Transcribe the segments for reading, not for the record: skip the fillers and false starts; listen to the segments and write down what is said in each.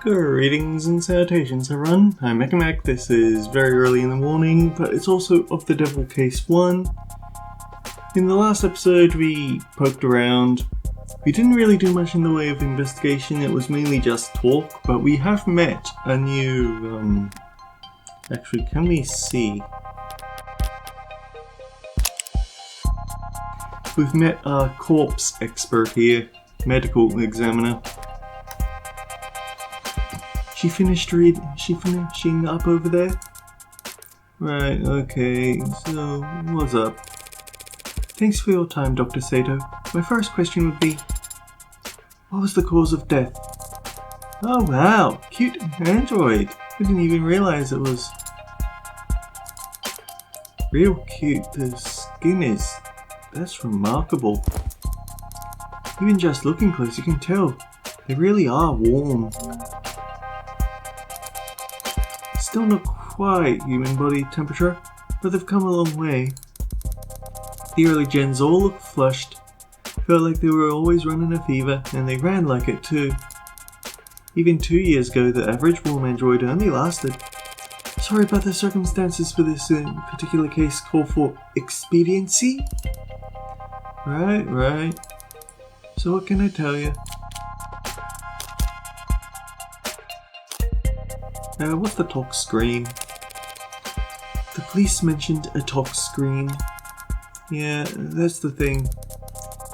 Greetings and salutations everyone, I'm Mac. This is very early in the morning, but it's also of the Devil Case 1. In the last episode we poked around. We didn't really do much in the way of investigation, it was mainly just talk, but we have met a new, actually can we see? We've met our corpse expert here, medical examiner. She finishing up over there? Right, okay, so what's up? Thanks for your time, Dr. Sato. My first question would be, what was the cause of death? Oh wow, cute android. I didn't even realize it was real cute. The skin that's remarkable. Even just looking close, you can tell they really are warm. Still not quite human body temperature, but they've come a long way. The early gens all looked flushed, felt like they were always running a fever, and they ran like it too. Even 2 years ago, the average warm android only lasted. Sorry about the circumstances for this particular case call for expediency? Right. So what can I tell you? What's the talk screen? The police mentioned a talk screen. Yeah, that's the thing.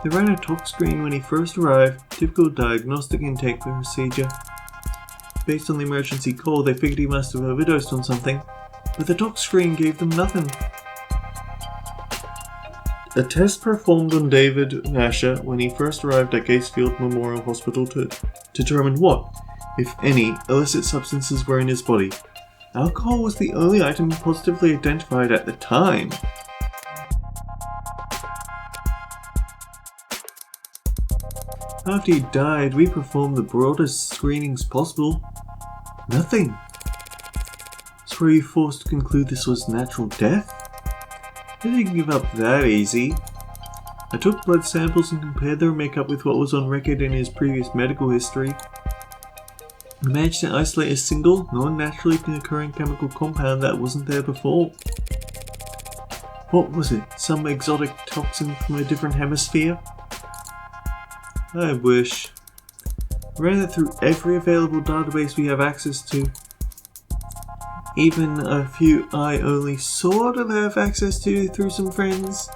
They ran a talk screen when he first arrived, typical diagnostic intake procedure. Based on the emergency call, they figured he must have overdosed on something, but the talk screen gave them nothing. A test performed on David Asher when he first arrived at Gatefield Memorial Hospital to determine what, if any, illicit substances were in his body. Alcohol was the only item positively identified at the time. After he died, we performed the broadest screenings possible. Nothing. So were you forced to conclude this was natural death? I didn't give up that easy. I took blood samples and compared their makeup with what was on record in his previous medical history. I managed to isolate a single, non-naturally occurring chemical compound that wasn't there before. What was it? Some exotic toxin from a different hemisphere? I wish. I ran it through every available database we have access to. Even a few I only sort of have access to through some friends.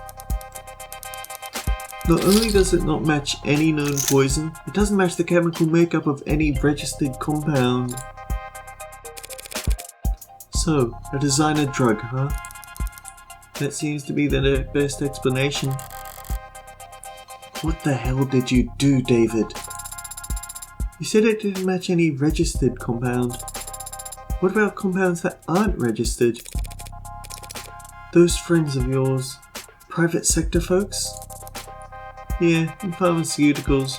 Not only does it not match any known poison, it doesn't match the chemical makeup of any registered compound. So, a designer drug, huh? That seems to be the best explanation. What the hell did you do, David? You said it didn't match any registered compound. What about compounds that aren't registered? Those friends of yours, private sector folks? Yeah, in pharmaceuticals.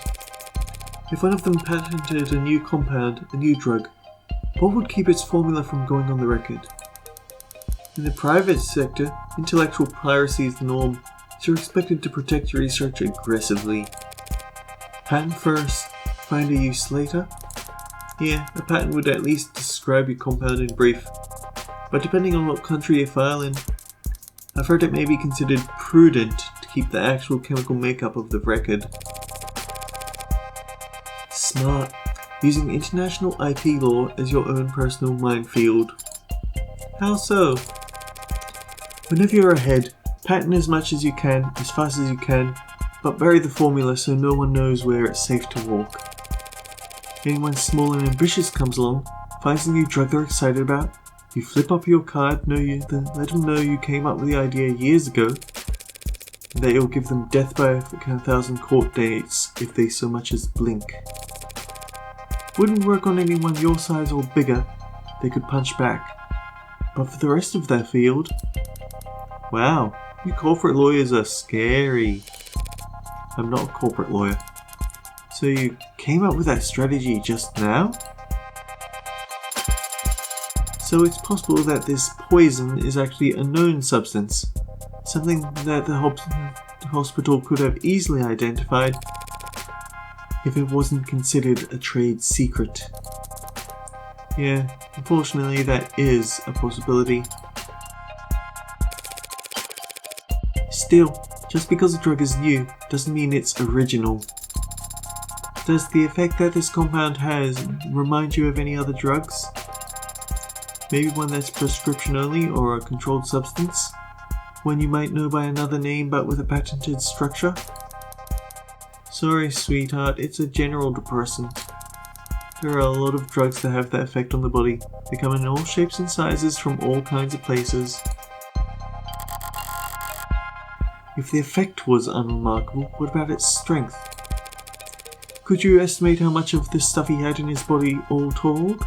If one of them patented a new compound, a new drug, what would keep its formula from going on the record? In the private sector, intellectual piracy is the norm, so you're expected to protect your research aggressively. Patent first, find a use later? Yeah, a patent would at least describe your compound in brief, but depending on what country you file in, I've heard it may be considered prudent to keep the actual chemical makeup of the record. Smart, using international IP law as your own personal minefield. How so? Whenever you're ahead, patent as much as you can, as fast as you can, but bury the formula so no one knows where it's safe to walk. Anyone small and ambitious comes along, finds a new drug they're excited about, you flip up your card, then let them know you came up with the idea years ago, and that you'll give them death by 1,000 court dates if they so much as blink. Wouldn't work on anyone your size or bigger, they could punch back. But for the rest of their field, wow, you corporate lawyers are scary. I'm not a corporate lawyer. So you came up with that strategy just now? So it's possible that this poison is actually a known substance, something that the hospital could have easily identified if it wasn't considered a trade secret. Yeah, unfortunately that is a possibility. Still, just because a drug is new doesn't mean it's original. Does the effect that this compound has remind you of any other drugs? Maybe one that's prescription only or a controlled substance? One you might know by another name but with a patented structure? Sorry, sweetheart, it's a general depressant. There are a lot of drugs that have that effect on the body. They come in all shapes and sizes from all kinds of places. If the effect was unremarkable, what about its strength? Could you estimate how much of this stuff he had in his body all told?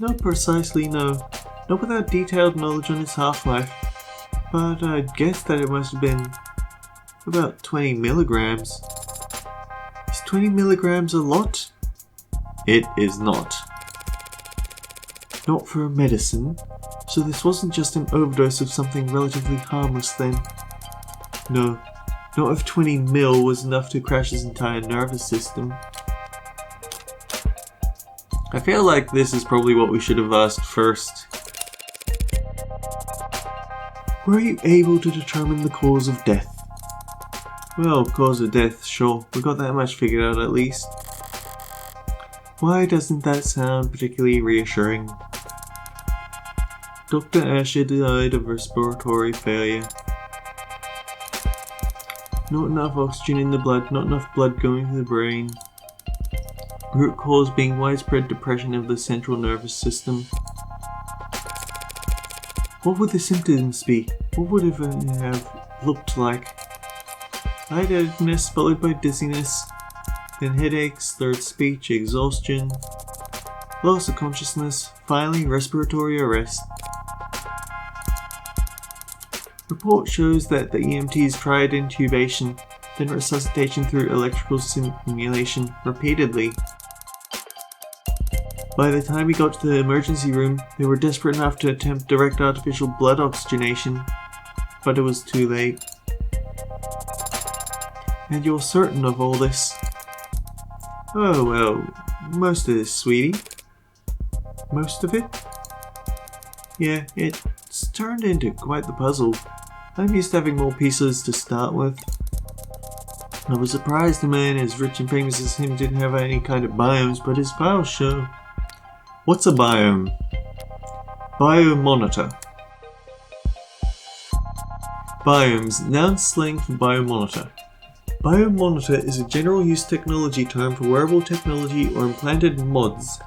Not precisely, no. Not without detailed knowledge on its half-life. But I'd guess that it must have been about 20 milligrams. Is 20 milligrams a lot? It is not. Not for a medicine. So this wasn't just an overdose of something relatively harmless then. No, not if 20 mil was enough to crash his entire nervous system. I feel like this is probably what we should have asked first. Were you able to determine the cause of death? Well, cause of death, sure. We got that much figured out at least. Why doesn't that sound particularly reassuring? Dr. Asher died of respiratory failure. Not enough oxygen in the blood, not enough blood going to the brain. Root cause being widespread depression of the central nervous system. What would the symptoms be? What would it have looked like? Lightheadedness followed by dizziness, then headaches, slurred speech, exhaustion, loss of consciousness, finally respiratory arrest. Report shows that the EMTs tried intubation, then resuscitation through electrical stimulation repeatedly. By the time we got to the emergency room, they were desperate enough to attempt direct artificial blood oxygenation, but it was too late. And you're certain of all this? Oh well, most of this, sweetie. Most of it? Yeah, it's turned into quite the puzzle. I'm used to having more pieces to start with. I was surprised a man as rich and famous as him didn't have any kind of biomes, but his files show. What's a biome? Biomonitor. Biomes, noun slang for biomonitor. Biomonitor is a general use technology term for wearable technology or implanted mods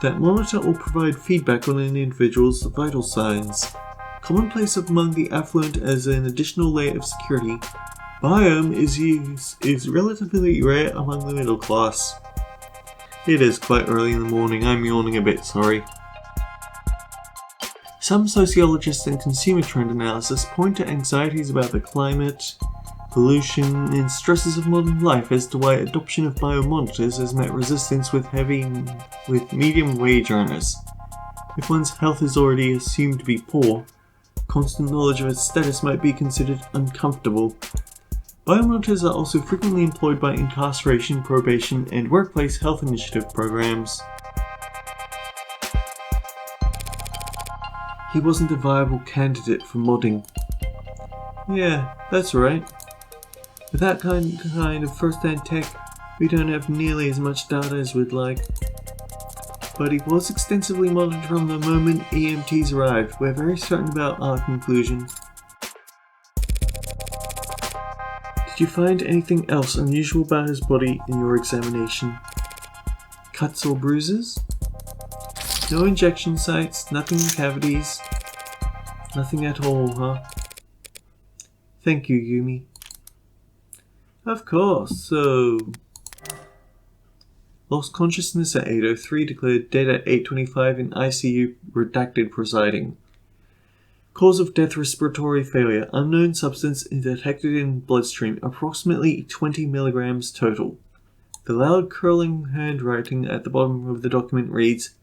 that monitor or provide feedback on an individual's vital signs. Commonplace among the affluent as an additional layer of security, biome is relatively rare among the middle class. It is quite early in the morning, I'm yawning a bit, sorry. Some sociologists and consumer trend analysis point to anxieties about the climate, pollution, and stresses of modern life as to why adoption of biomonitors has met resistance with medium wage earners. If one's health is already assumed to be poor, constant knowledge of its status might be considered uncomfortable. Biomonitors are also frequently employed by incarceration, probation, and workplace health initiative programs. He wasn't a viable candidate for modding. Yeah, that's right. With that kind of first-hand tech, we don't have nearly as much data as we'd like. But he was extensively modded from the moment EMTs arrived. We're very certain about our conclusion. Did you find anything else unusual about his body in your examination? Cuts or bruises? No injection sites, nothing in cavities. Nothing at all, huh? Thank you, Yumi. Of course, so... Lost consciousness at 8:03, declared dead at 8:25 in ICU, redacted presiding. Cause of death respiratory failure, unknown substance detected in bloodstream, approximately 20 milligrams total. The loud curling handwriting at the bottom of the document reads,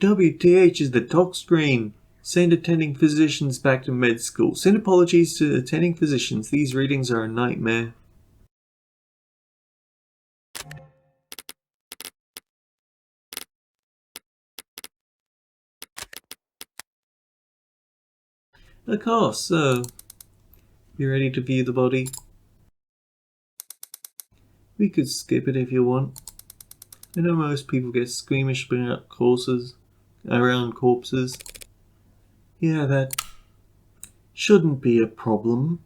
WTH is the talk screen. Send attending physicians back to med school. Send apologies to attending physicians. These readings are a nightmare. Of course, so you ready to view the body? We could skip it if you want. I know most people get squeamish about around corpses. Yeah, that shouldn't be a problem.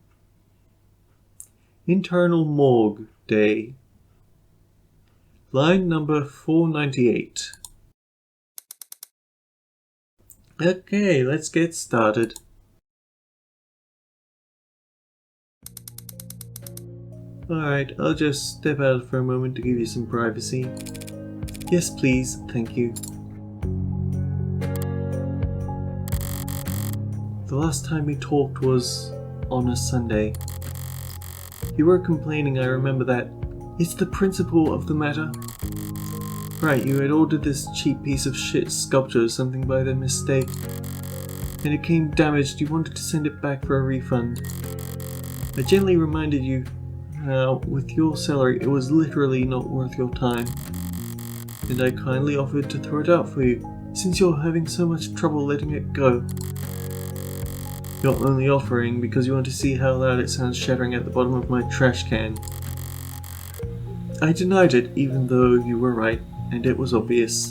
Internal morgue day. Line number 498. Okay, let's get started. Alright, I'll just step out for a moment to give you some privacy. Yes, please, thank you. The last time we talked was on a Sunday. You were complaining, I remember that. It's the principle of the matter. Right, you had ordered this cheap piece of shit sculpture or something by the mistake. And it came damaged, you wanted to send it back for a refund. I gently reminded you how, with your salary, it was literally not worth your time. And I kindly offered to throw it out for you, since you're having so much trouble letting it go. You're only offering because you want to see how loud it sounds shattering at the bottom of my trash can. I denied it, even though you were right, and it was obvious.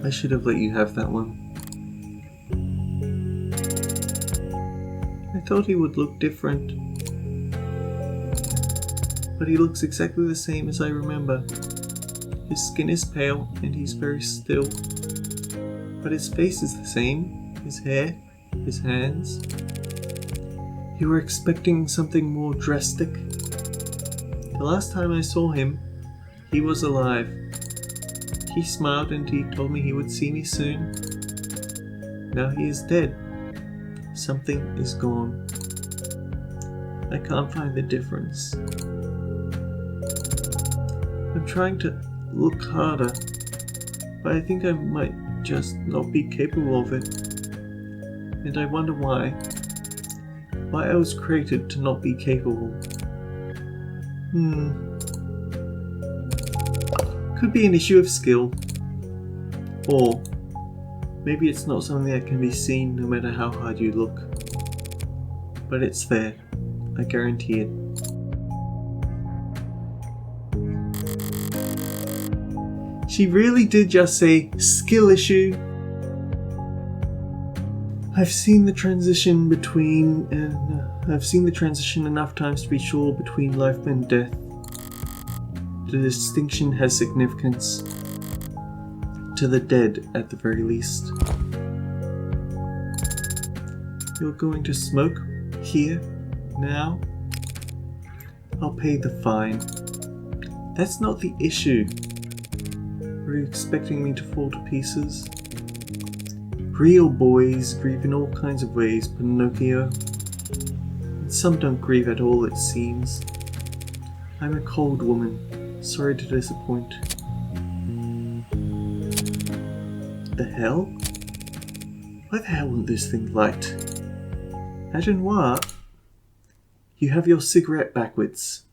I should have let you have that one. I thought he would look different. But he looks exactly the same as I remember. His skin is pale, and he's very still. But his face is the same, his hair, his hands. You were expecting something more drastic? The last time I saw him, he was alive. He smiled and he told me he would see me soon. Now he is dead. Something is gone. I can't find the difference. I'm trying to look harder, but I think I might just not be capable of it. And I wonder why. Why I was created to not be capable. Could be an issue of skill. Or maybe it's not something that can be seen no matter how hard you look. But it's there. I guarantee it. She really did just say skill issue. I've seen the transition enough times to be sure between life and death. The distinction has significance. To the dead, at the very least. You're going to smoke? Here? Now? I'll pay the fine. That's not the issue. Were you expecting me to fall to pieces? Real boys grieve in all kinds of ways, Pinocchio. And some don't grieve at all, it seems. I'm a cold woman. Sorry to disappoint. The hell? Why the hell won't this thing light? Imagine what? You have your cigarette backwards.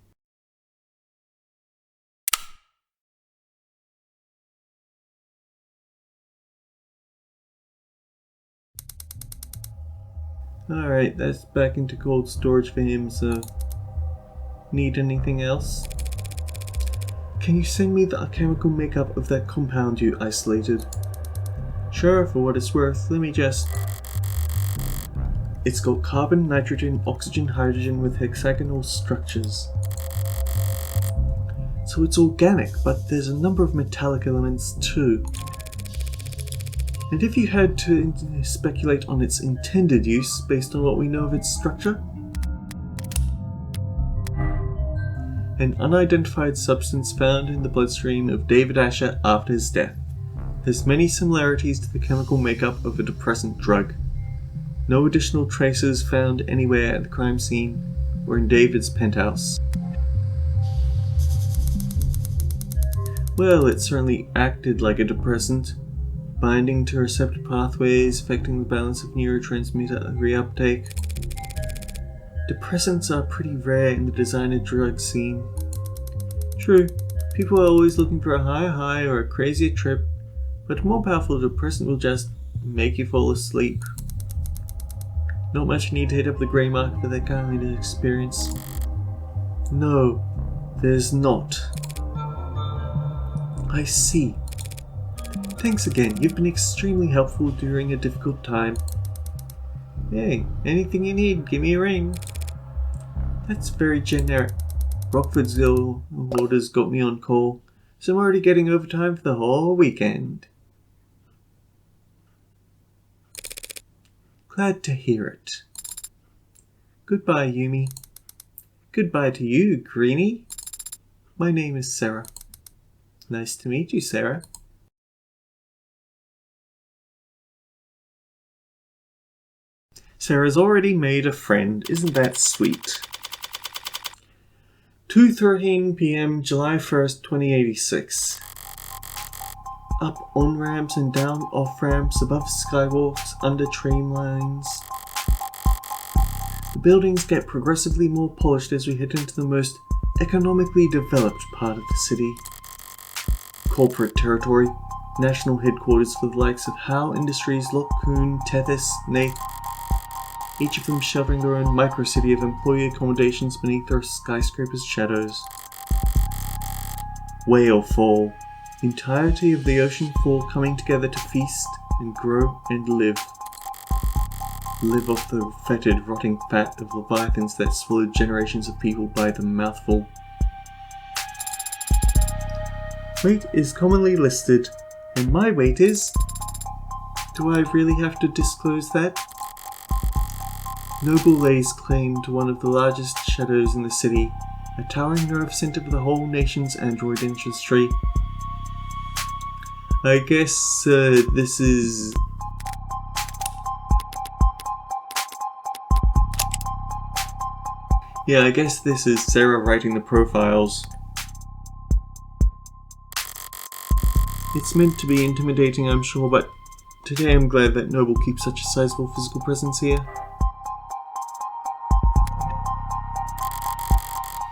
Alright, that's back into cold storage for him, so... Need anything else? Can you send me the chemical makeup of that compound you isolated? Sure, for what it's worth, let me just... It's got carbon, nitrogen, oxygen, hydrogen with hexagonal structures. So it's organic, but there's a number of metallic elements too. And if you had to speculate on its intended use based on what we know of its structure? An unidentified substance found in the bloodstream of David Asher after his death. There's many similarities to the chemical makeup of a depressant drug. No additional traces found anywhere at the crime scene or in David's penthouse. Well, it certainly acted like a depressant, binding to receptor pathways, affecting the balance of neurotransmitter reuptake. Depressants are pretty rare in the designer drug scene. True, people are always looking for a higher high or a crazier trip, but a more powerful depressant will just make you fall asleep. Not much need to hit up the grey market for that kind of experience. No, there's not. I see. Thanks again, you've been extremely helpful during a difficult time. Hey, anything you need, give me a ring. That's very generic. Rockford's orders got me on call, so I'm already getting overtime for the whole weekend. Glad to hear it. Goodbye, Yumi. Goodbye to you, Greenie. My name is Sarah. Nice to meet you, Sarah. Sarah's already made a friend. Isn't that sweet? 2:13 p.m. July 1st, 2086. Up on-ramps and down off-ramps, above skywalks, under train lines. The buildings get progressively more polished as we head into the most economically developed part of the city. Corporate territory, national headquarters for the likes of Howe Industries, Lockcoon, Tethys, Nath, each of them sheltering their own micro-city of employee accommodations beneath their skyscrapers' shadows. Whale Fall. The entirety of the ocean floor coming together to feast and grow and live. Live off the fetid, rotting fat of leviathans that swallowed generations of people by the mouthful. Weight is commonly listed, and my weight is... Do I really have to disclose that? Noble lays claim to one of the largest shadows in the city, a towering nerve center for the whole nation's android industry. I guess this is... Yeah, I guess this is Sarah writing the profiles. It's meant to be intimidating, I'm sure, but today I'm glad that Noble keeps such a sizable physical presence here.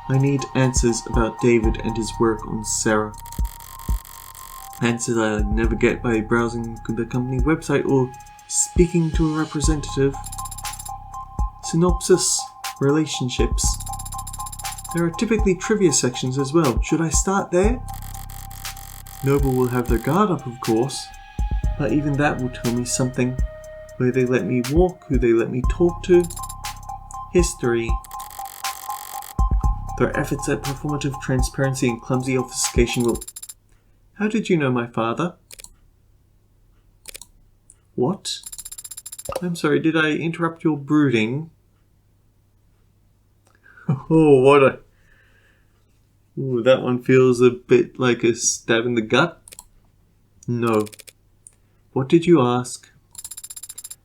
I need answers about David and his work on Sarah. Answers I never get by browsing the company website or speaking to a representative. Synopsis. Relationships. There are typically trivia sections as well. Should I start there? Noble will have their guard up, of course, but even that will tell me something. Where they let me walk, who they let me talk to. History. Their efforts at performative transparency and clumsy obfuscation will... How did you know my father? What? I'm sorry, did I interrupt your brooding? Oh, what a... Ooh, that one feels a bit like a stab in the gut. No. What did you ask?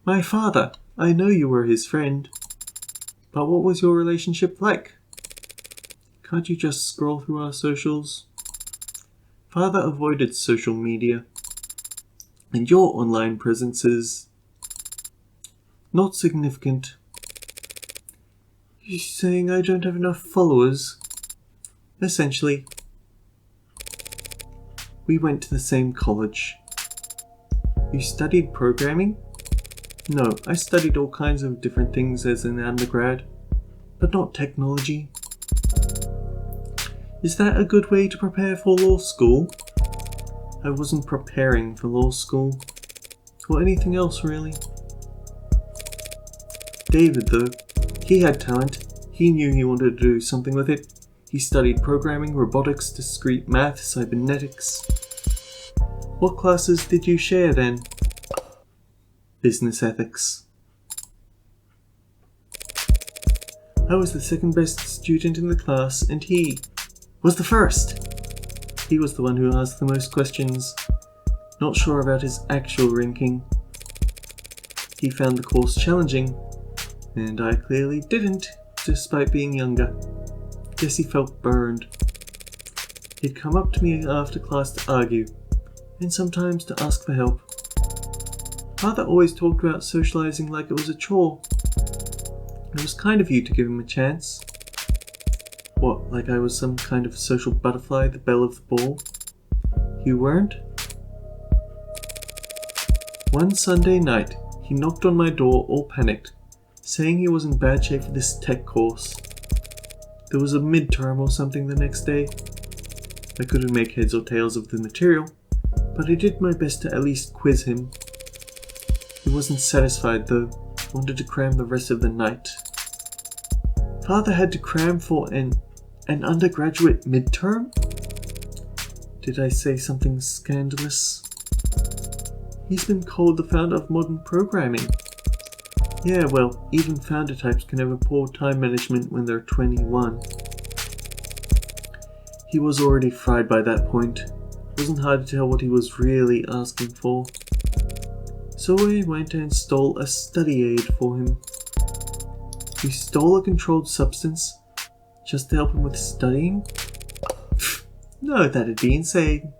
My father. I know you were his friend. But what was your relationship like? Can't you just scroll through our socials? Father avoided social media. And your online presence is... not significant. You saying I don't have enough followers? Essentially. We went to the same college. You studied programming? No, I studied all kinds of different things as an undergrad, but not technology. Is that a good way to prepare for law school? I wasn't preparing for law school, or anything else really. David, though, he had talent. He knew he wanted to do something with it. He studied programming, robotics, discrete math, cybernetics. What classes did you share then? Business ethics. I was the second best student in the class, and he was the first. He was the one who asked the most questions. Not sure about his actual ranking. He found the course challenging, and I clearly didn't, despite being younger. Guess he felt burned. He'd come up to me after class to argue, and sometimes to ask for help. Father always talked about socializing like it was a chore. It was kind of you to give him a chance. What, like I was some kind of social butterfly, the belle of the ball? You weren't? One Sunday night, he knocked on my door all panicked. saying he was in bad shape for this tech course. There was a midterm or something the next day. I couldn't make heads or tails of the material, but I did my best to at least quiz him. He wasn't satisfied though, wanted to cram the rest of the night. Father had to cram for an undergraduate midterm? Did I say something scandalous? He's been called the founder of modern programming. Yeah, well, even founder types can have a poor time management when they're 21. He was already fried by that point. It wasn't hard to tell what he was really asking for. So I went and stole a study aid for him. You stole a controlled substance just to help him with studying? No, that'd be insane.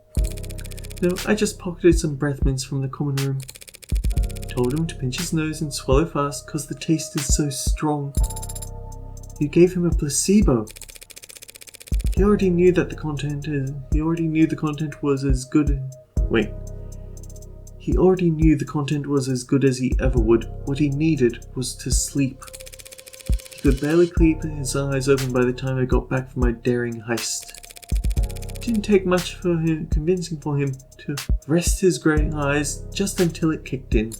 No, I just pocketed some breath mints from the common room. Told him to pinch his nose and swallow fast cause the taste is so strong. You gave him a placebo. He already knew the content was as good. He already knew the content was as good as he ever would. What he needed was to sleep. He could barely keep his eyes open by the time I got back from my daring heist. It didn't take much convincing for him to rest his grey eyes just until it kicked in.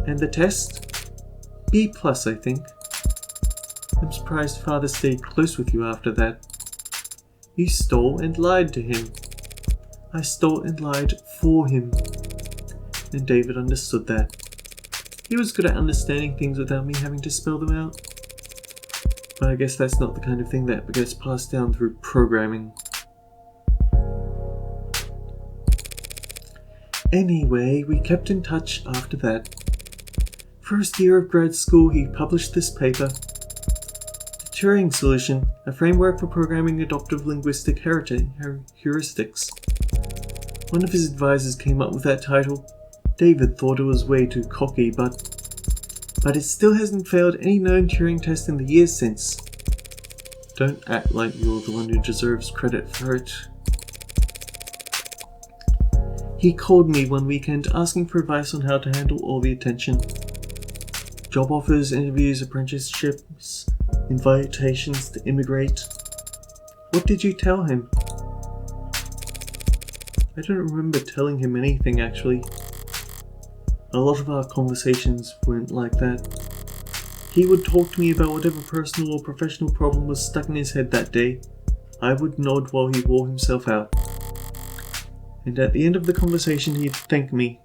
And the test? B+, I think. I'm surprised Father stayed close with you after that. You stole and lied to him. I stole and lied for him. And David understood that. He was good at understanding things without me having to spell them out. But I guess that's not the kind of thing that gets passed down through programming. Anyway, we kept in touch after that. First year of grad school, he published this paper. The Turing Solution, a framework for programming adaptive linguistic heuristics. One of his advisors came up with that title. David thought it was way too cocky, but it still hasn't failed any known Turing test in the years since. Don't act like you're the one who deserves credit for it. He called me one weekend asking for advice on how to handle all the attention. Job offers, interviews, apprenticeships, invitations to immigrate. What did you tell him? I don't remember telling him anything actually. A lot of our conversations went like that. He would talk to me about whatever personal or professional problem was stuck in his head that day. I would nod while he wore himself out. And at the end of the conversation he'd thank me,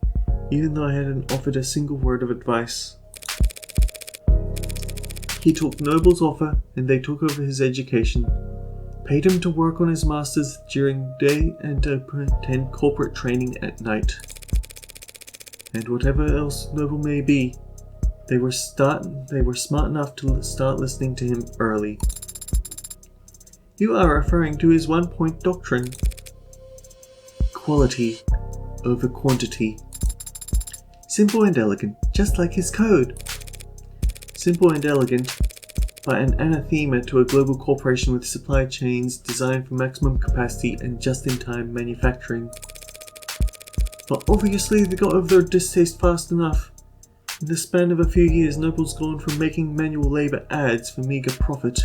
even though I hadn't offered a single word of advice. He took Noble's offer and they took over his education, paid him to work on his masters during the day and to attend corporate training at night. And whatever else Noble may be, they were smart enough to start listening to him early. You are referring to his one-point doctrine. Quality over quantity. Simple and elegant, just like his code. Simple and elegant, but an anathema to a global corporation with supply chains designed for maximum capacity and just-in-time manufacturing. But obviously they got over their distaste fast enough. In the span of a few years, Noble's gone from making manual labor ads for meager profit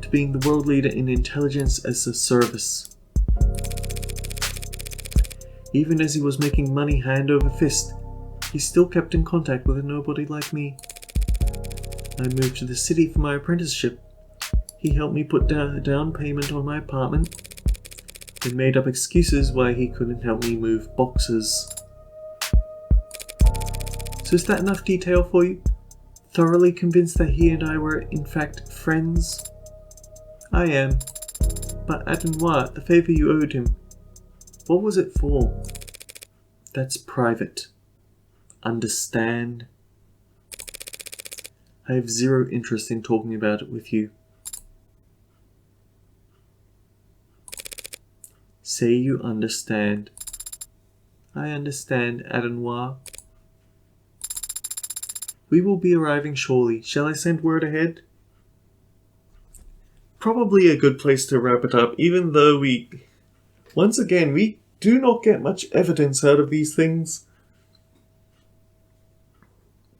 to being the world leader in intelligence as a service. Even as he was making money hand over fist, he still kept in contact with a nobody like me. I moved to the city for my apprenticeship. He helped me put down a down payment on my apartment and made up excuses why he couldn't help me move boxes. So is that enough detail for you? Thoroughly convinced that he and I were in fact friends? I am. But Adenoir, the favour you owed him, what was it for? That's private. Understand? I have zero interest in talking about it with you. Say you understand. I understand, Adenoir. We will be arriving shortly. Shall I send word ahead? Probably a good place to wrap it up, even though once again, we do not get much evidence out of these things.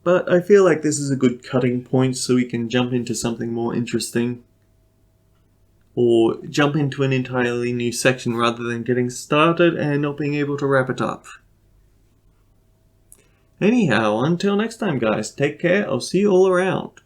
But I feel like this is a good cutting point so we can jump into something more interesting. Or jump into an entirely new section rather than getting started and not being able to wrap it up. Anyhow, until next time guys, take care, I'll see you all around.